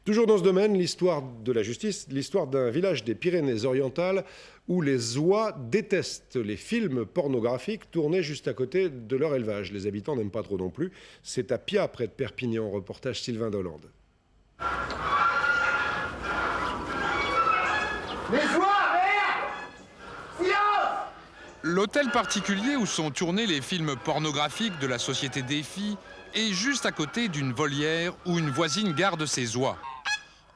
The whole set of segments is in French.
Toujours dans ce domaine, l'histoire de la justice, l'histoire d'un village des Pyrénées-Orientales où les oies détestent les films pornographiques tournés juste à côté de leur élevage. Les habitants n'aiment pas trop non plus. C'est à Piat, près de Perpignan, reportage Sylvain Dolande. Les oies, merde! Silence! L'hôtel particulier où sont tournés les films pornographiques de la société Défi est juste à côté d'une volière où une voisine garde ses oies.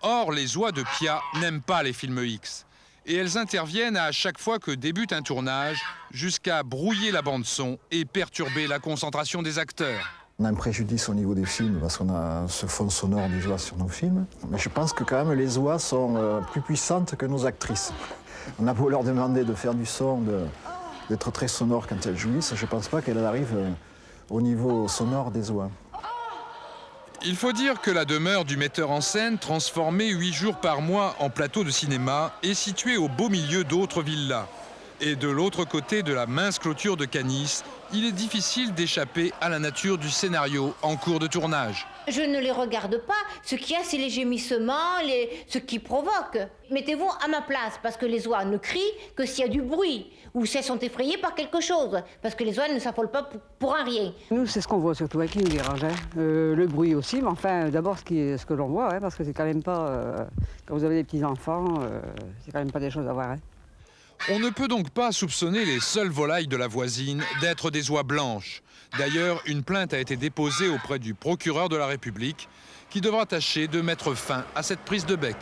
Or, les oies de Piat n'aiment pas les films X. Et elles interviennent à chaque fois que débute un tournage, jusqu'à brouiller la bande-son et perturber la concentration des acteurs. On a un préjudice au niveau des films parce qu'on a ce fond sonore des oies sur nos films. Mais je pense que quand même les oies sont plus puissantes que nos actrices. On a beau leur demander de faire du son, d'être très sonore quand elles jouissent, je ne pense pas qu'elles arrivent au niveau sonore des oies. Il faut dire que la demeure du metteur en scène, transformée 8 jours par mois en plateau de cinéma, est située au beau milieu d'autres villas. Et de l'autre côté de la mince clôture de Canis, il est difficile d'échapper à la nature du scénario en cours de tournage. Je ne les regarde pas. Ce qu'il y a, c'est les gémissements, ce qui provoque. Mettez-vous à ma place, parce que les oies ne crient que s'il y a du bruit, ou si elles sont effrayées par quelque chose, parce que les oies ne s'affolent pas pour un rien. Nous, c'est ce qu'on voit surtout, qui nous dérange. Le bruit aussi, mais enfin, d'abord ce que l'on voit, parce que c'est quand même pas... quand vous avez des petits-enfants, c'est quand même pas des choses à voir. On ne peut donc pas soupçonner les seules volailles de la voisine d'être des oies blanches. D'ailleurs, une plainte a été déposée auprès du procureur de la République qui devra tâcher de mettre fin à cette prise de bec.